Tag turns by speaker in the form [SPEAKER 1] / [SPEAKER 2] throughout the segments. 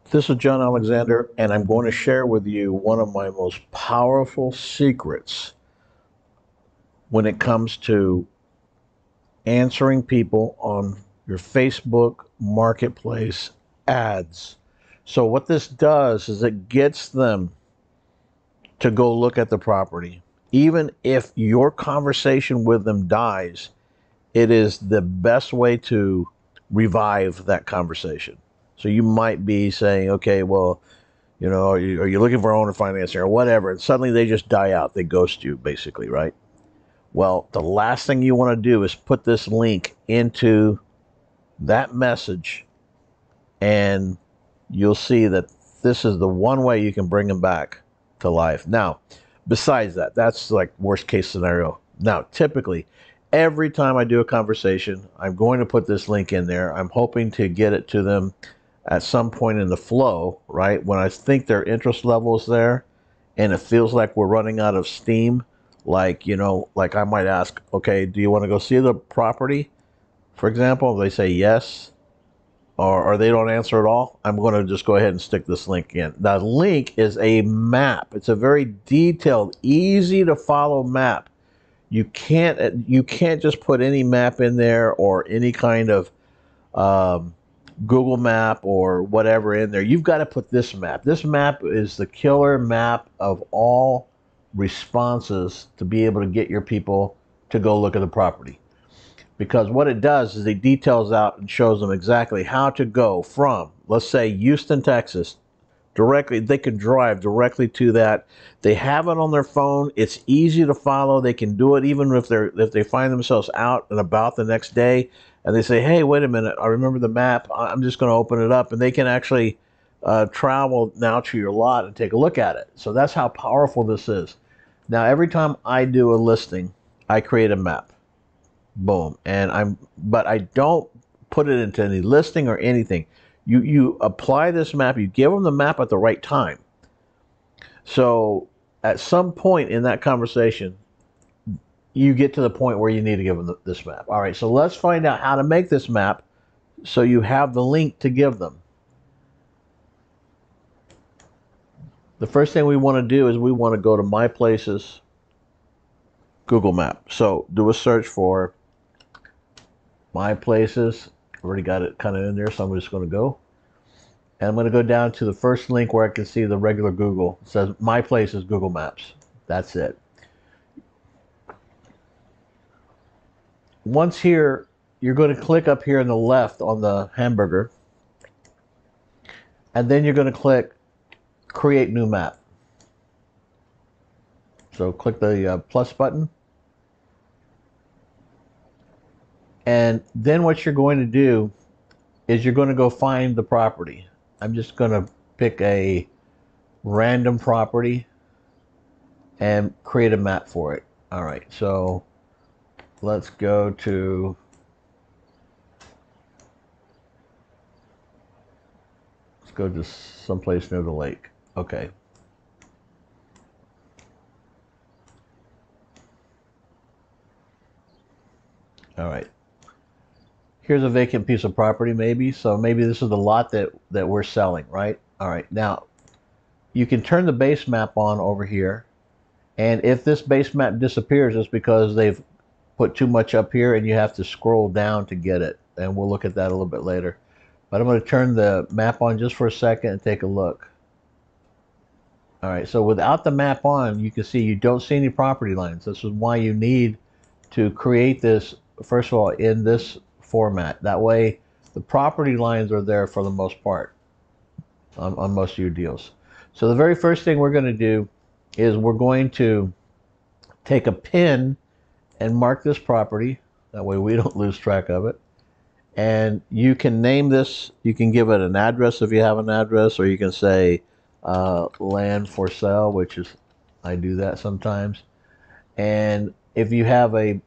[SPEAKER 1] This is John Alexander, and I'm going to share with you one of my most powerful secrets when it comes to answering people on your Facebook marketplace ads. So, what this does is it gets them to go look at the property. Even if your conversation with them dies, it is the best way to revive that conversation. So, you might be saying, okay, well, are you looking for owner financing or whatever? And suddenly they just die out. They ghost you, basically, right? Well, the last thing you want to do is put this link into that message, and you'll see that this is the one way you can bring them back to life. Now, besides that, that's like worst case scenario. Now, typically, every time I do a conversation, I'm going to put this link in there. I'm hoping to get it to them at some point in the flow, right? When I think their interest level is there and it feels like we're running out of steam, like I might ask, okay, do you want to go see the property? For example, if they say yes, or they don't answer at all, I'm going to just go ahead and stick this link in. The link is a map. It's a very detailed, easy to follow map. You can't just put any map in there or any kind of um, Google map or whatever in there. You've got to put this map. This map is the killer map of all responses to be able to get your people to go look at the property. Because what it does is it details out and shows them exactly how to go from, let's say, Houston, Texas, directly. They can drive directly to that. They have it on their phone. It's easy to follow. They can do it even if they find themselves out and about the next day and they say, hey, wait a minute, I remember the map. I'm just going to open it up, and they can actually travel now to your lot and take a look at it. So that's how powerful this is. Now, every time I do a listing, I create a map. Boom. But I don't put it into any listing or anything. You apply this map, you give them the map at the right time. So at some point in that conversation, you get to the point where you need to give them this map. All right, so let's find out how to make this map so you have the link to give them. The first thing we want to do is we want to go to My Places, Google Map. So do a search for My Places. Already got it kind of in there, so I'm just going to go. And I'm going to go down to the first link where I can see the regular Google. It says My Places Google Maps. That's it. Once here, you're going to click up here on the left on the hamburger. And then you're going to click Create New Map. So click the plus button. And then what you're going to do is you're going to go find the property. I'm just going to pick a random property and create a map for it. All right, so let's go to someplace near the lake. Okay. All right. Here's a vacant piece of property, maybe. So maybe this is the lot that we're selling, right? All right. Now, you can turn the base map on over here. And if this base map disappears, it's because they've put too much up here and you have to scroll down to get it. And we'll look at that a little bit later. But I'm going to turn the map on just for a second and take a look. All right, so without the map on, you can see you don't see any property lines. This is why you need to create this, first of all, in this format. That way, the property lines are there for the most part on most of your deals. So the very first thing we're going to do is we're going to take a pin and mark this property. That way we don't lose track of it. And you can name this, you can give it an address if you have an address, or you can say land for sale, which is, I do that sometimes. And if you have a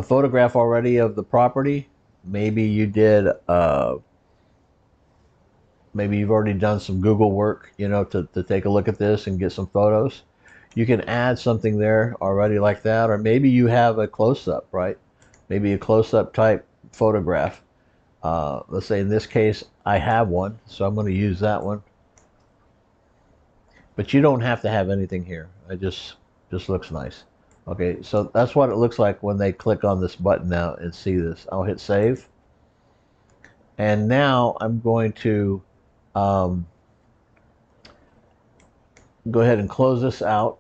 [SPEAKER 1] photograph already of the property, maybe you did, maybe you've already done some Google work, to take a look at this and get some photos. You can add something there already like that, or maybe you have a close-up, right? Maybe a close-up type photograph. Let's say in this case, I have one, so I'm going to use that one. But you don't have to have anything here. It just looks nice. Okay, so that's what it looks like when they click on this button now and see this. I'll hit save. And now I'm going to um, go ahead and close this out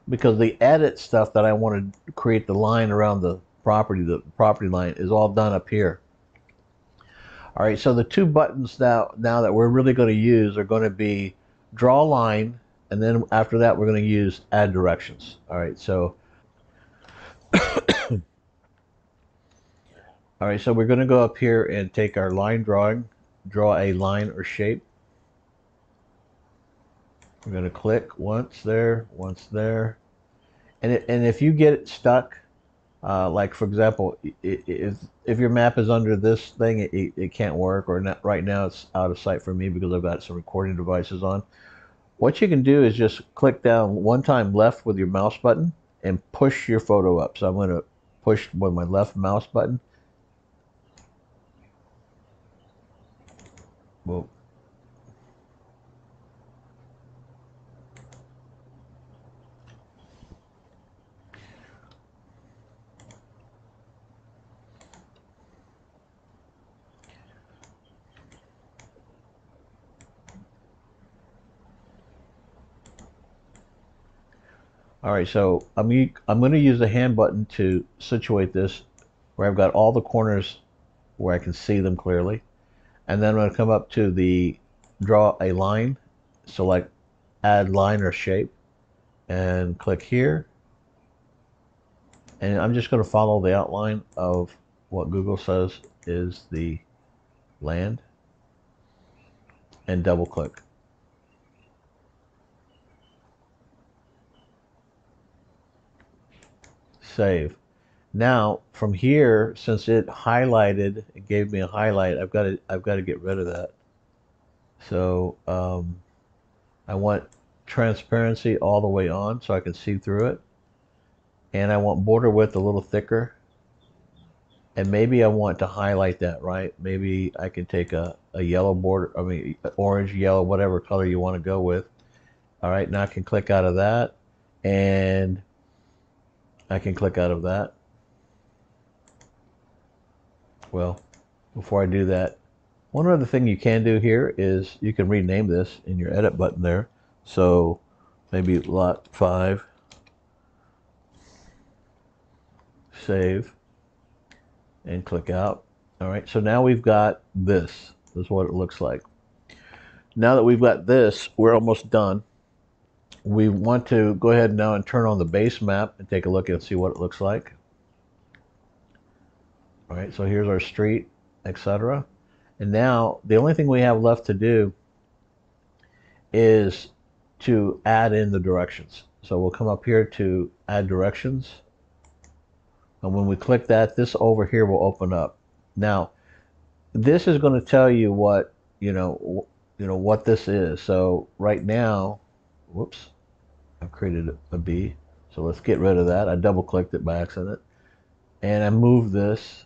[SPEAKER 1] because the edit stuff that I want to create the line around the property line is all done up here. All right, so the two buttons now that we're really going to use are going to be draw line, and then after that we're going to use add directions. All right, so we're going to go up here and take our line drawing, draw a line or shape. We're going to click once there, and if you get it stuck, like for example, if your map is under this thing, it can't work, or not, right now it's out of sight for me because I've got some recording devices on. What you can do is just click down one time left with your mouse button and push your photo up. So I'm going to push with my left mouse button. Well, all right, so I'm going to use the hand button to situate this where I've got all the corners where I can see them clearly. And then I'm going to come up to the draw a line, select add line or shape, and click here. And I'm just going to follow the outline of what Google says is the land and double click. Save. Now from here, since it highlighted, it gave me a highlight, I've got to get rid of that. So I want transparency all the way on so I can see through it. And I want border width a little thicker. And maybe I want to highlight that, right? Maybe I can take a yellow border, I mean, orange, yellow, whatever color you want to go with. All right, now I can click out of that, and I can click out of that. Well, before I do that, one other thing you can do here is you can rename this in your edit button there. So maybe lot 5, save, and click out. All right, so now we've got this. This is what it looks like. Now that we've got this, we're almost done. We want to go ahead now and turn on the base map and take a look and see what it looks like. All right, so here's our street, etc. And now the only thing we have left to do is to add in the directions. So we'll come up here to add directions. And when we click that, this over here will open up. Now, this is going to tell you what, what this is. So right now, whoops, I've created a B. So let's get rid of that. I double clicked it by accident. And I moved this.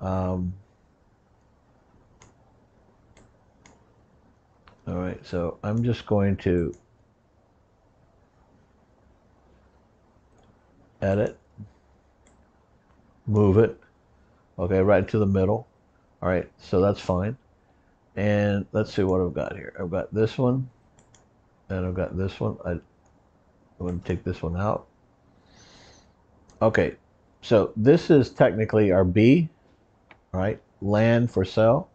[SPEAKER 1] All right, so I'm just going to edit, move it, okay, right into the middle. All right, so that's fine. And let's see what I've got here. I've got this one, and I've got this one. I'm going to take this one out. Okay, so this is technically our B, right? Land for sale.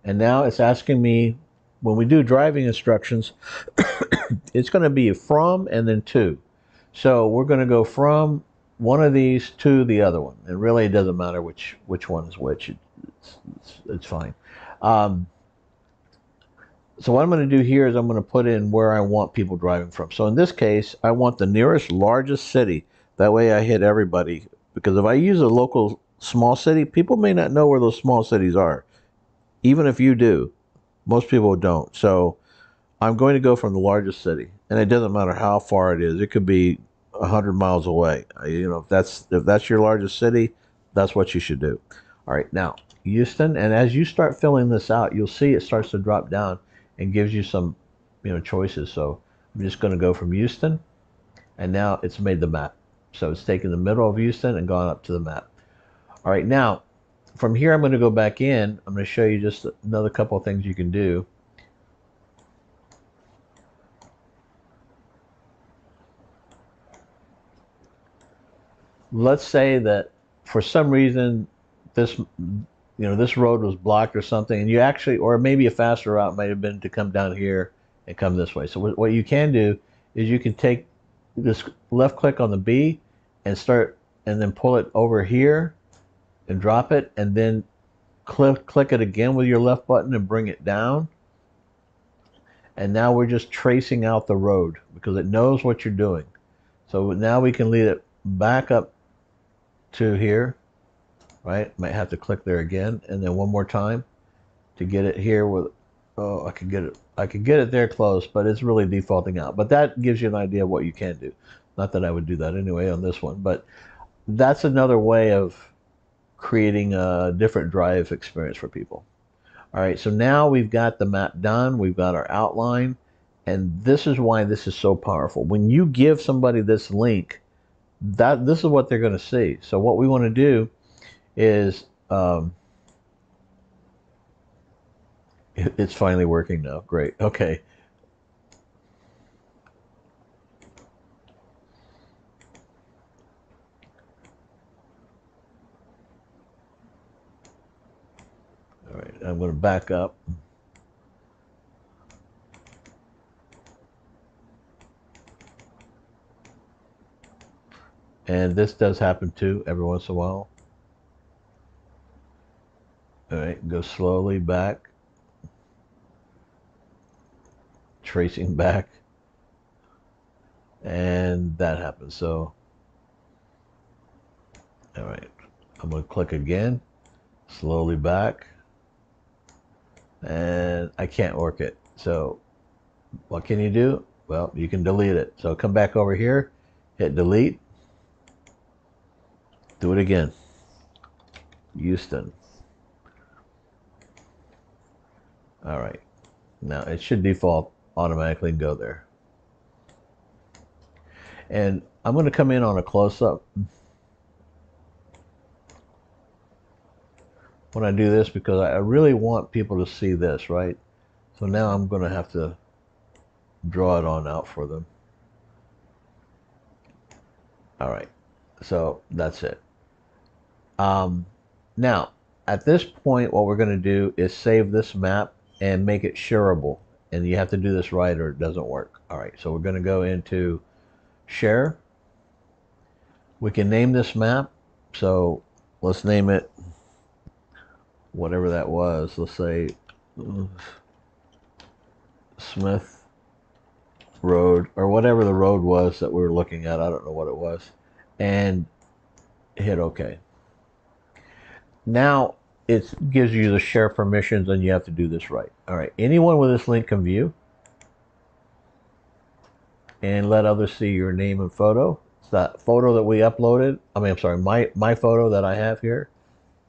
[SPEAKER 1] And now it's asking me, when we do driving instructions, it's going to be from and then to. So we're going to go from one of these to the other one. And really, it doesn't matter which one is which. It's fine. So what I'm going to do here is I'm going to put in where I want people driving from. So in this case, I want the nearest largest city. That way I hit everybody. Because if I use a local small city, people may not know where those small cities are. Even if you do, most people don't. So I'm going to go from the largest city. And it doesn't matter how far it is. It could be 100 miles away. If that's your largest city, that's what you should do. All right, now Houston, and as you start filling this out, you'll see it starts to drop down and gives you some, choices. So I'm just going to go from Houston, and now it's made the map. So it's taken the middle of Houston and gone up to the map. All right, now from here I'm going to go back in. I'm going to show you just another couple of things you can do. Let's say that for some reason this this road was blocked or something, and you actually, or maybe a faster route might have been to come down here and come this way. So what you can do is you can take this left click on the B and start, and then pull it over here and drop it, and then click it again with your left button and bring it down. And now we're just tracing out the road because it knows what you're doing. So now we can lead it back up to here, right? Might have to click there again, and then one more time to get it here with, oh, I could get it there close, but it's really defaulting out. But that gives you an idea of what you can do. Not that I would do that anyway on this one, but that's another way of creating a different drive experience for people. All right, so now we've got the map done, we've got our outline, and this is why this is so powerful. When you give somebody this link, this is what they're going to see. So what we want to do is, it's finally working now. Great. Okay. All right, I'm going to back up. And this does happen too every once in a while. All right, go slowly back, tracing back, and that happens. So, all right, I'm going to click again, slowly back, and I can't work it. So what can you do? Well, you can delete it. So come back over here, hit delete, do it again. Houston. All right, now it should default automatically and go there. And I'm going to come in on a close-up when I do this because I really want people to see this, right? So now I'm going to have to draw it on out for them. All right, so that's it. Now, at this point, what we're going to do is save this map and make it shareable. And you have to do this right or it doesn't work. All right, so we're going to go into share. We can name this map. So let's name it whatever that was. Let's say Smith Road, or whatever the road was that we were looking at. I don't know what it was. And hit OK. Now it gives you the share permissions, and you have to do this right. All right, anyone with this link can view and let others see your name and photo. It's that photo that we uploaded. I'm sorry, my photo that I have here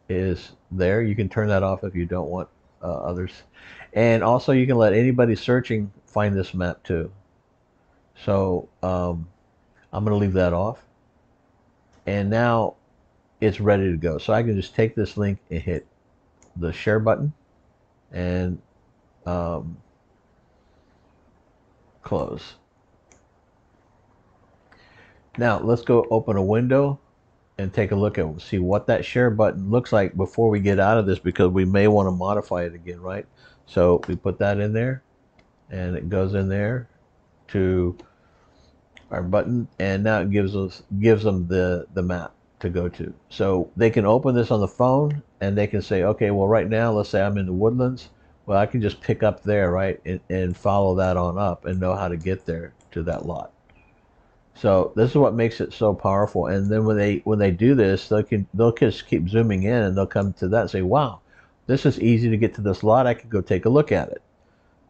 [SPEAKER 1] is there. You can turn that off if you don't want others. And also you can let anybody searching find this map too. So I'm going to leave that off. And now it's ready to go. So I can just take this link and hit the share button and close. Now let's go open a window and take a look at, see what that share button looks like before we get out of this, because we may want to modify it again, right? So we put that in there and it goes in there to our button, and now it gives them the map to go to. So they can open this on the phone and they can say, okay, well right now let's say I'm in the Woodlands. Well, I can just pick up there, right, and follow that on up and know how to get there to that lot. So this is what makes it so powerful. And then when they do this, they'll just keep zooming in and they'll come to that and say, wow, this is easy to get to this lot. I could go take a look at it.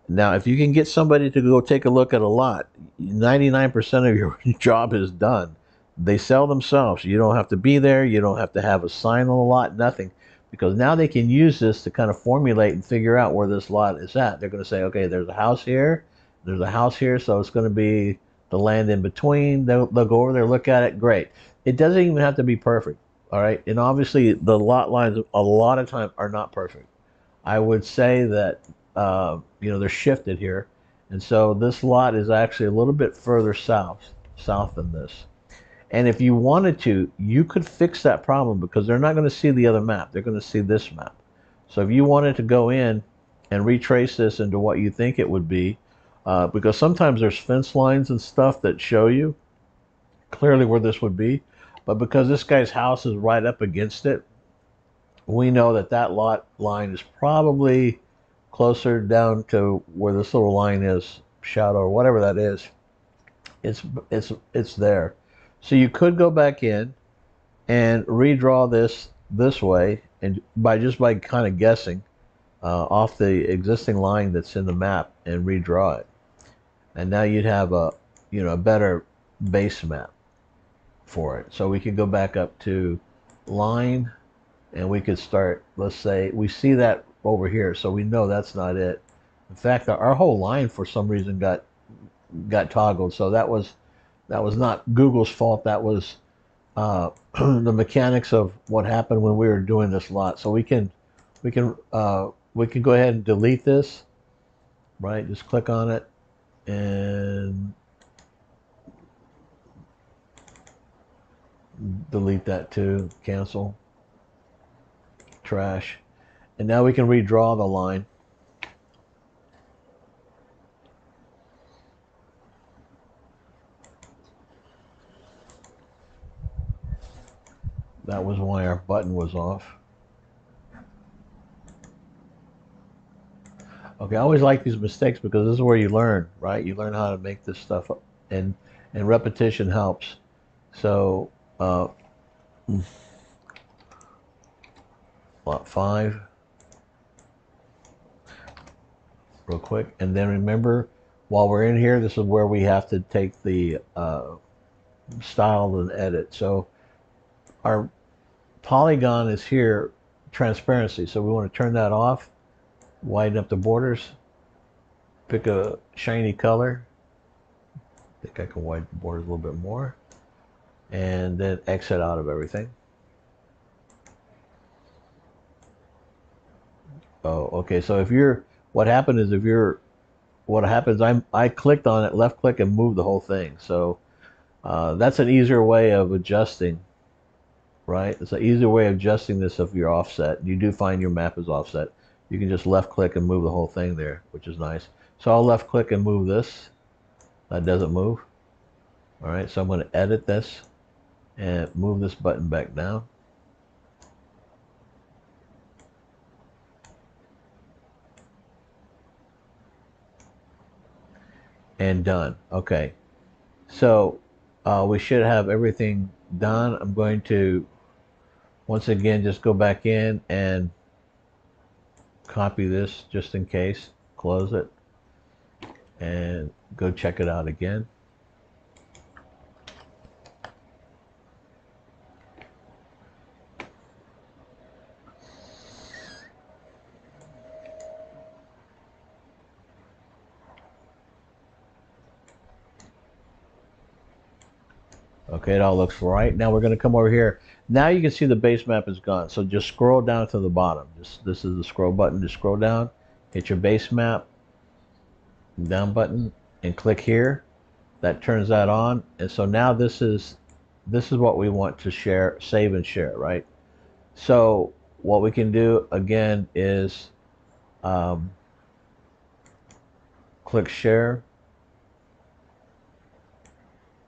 [SPEAKER 1] Now, if you can get somebody to go take a look at a lot, 99% of your job is done. They sell themselves. You don't have to be there. You don't have to have a sign on the lot, nothing. because now they can use this to kind of formulate and figure out where this lot is at. They're going to say, okay, there's a house here, there's a house here, so it's going to be the land in between. They'll go over there, look at it, great. It doesn't even have to be perfect, all right? And obviously, the lot lines a lot of time are not perfect. I would say that they're shifted here, and so this lot is actually a little bit further south than this. And if you wanted to, you could fix that problem because they're not going to see the other map. They're going to see this map. So if you wanted to go in and retrace this into what you think it would be, because sometimes there's fence lines and stuff that show you clearly where this would be, but because this guy's house is right up against it, we know that that lot line is probably closer down to where this little line is, shadow or whatever that is. It's there. So you could go back in and redraw this way, and by kind of guessing off the existing line that's in the map and redraw it, and now you'd have a better base map for it. So we could go back up to line, and we could start. Let's say we see that over here, so we know that's not it. In fact, our whole line for some reason got toggled. So that was not Google's fault. That was the mechanics of what happened when we were doing this lot. So we can go ahead and delete this, right? Just click on it and delete that too. Cancel, trash, and now we can redraw the line. That was why our button was off. Okay, I always like these mistakes because this is where you learn, right? You learn how to make this stuff up, and repetition helps. So, lot 5, real quick, and then remember, while we're in here, this is where we have to take the style and edit. So our polygon is here, transparency. So we want to turn that off, widen up the borders, pick a shiny color. I think I can widen the borders a little bit more, and then exit out of everything. Oh, okay. So what happens, I clicked on it, left click, and moved the whole thing. So that's an easier way of adjusting, right? It's an easier way of adjusting this if you're offset. You do find your map is offset. You can just left click and move the whole thing there, which is nice. So I'll left click and move this. That doesn't move. All right, so I'm going to edit this and move this button back down. And done. Okay, so we should have everything done. I'm going to once again just go back in and copy this just in case, close it, and go check it out again. Okay, it all looks right. Now we're going to come over here. Now you can see the base map is gone. So just scroll down to the bottom. This is the scroll button. Just scroll down, hit your base map, down button, and click here. That turns that on. And so now this is what we want to share, save and share, right? So what we can do again is click share,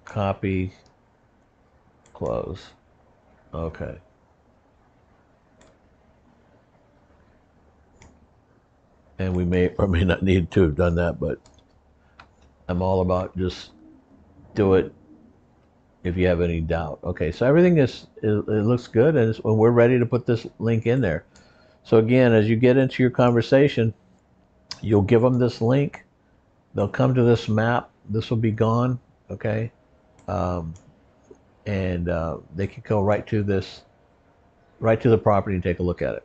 [SPEAKER 1] copy, close. Okay. And we may or may not need to have done that, but I'm all about just do it if you have any doubt. Okay, so everything it looks good, and we're ready to put this link in there. So again, as you get into your conversation, you'll give them this link. They'll come to this map. This will be gone, okay? And they can go right to the property and take a look at it.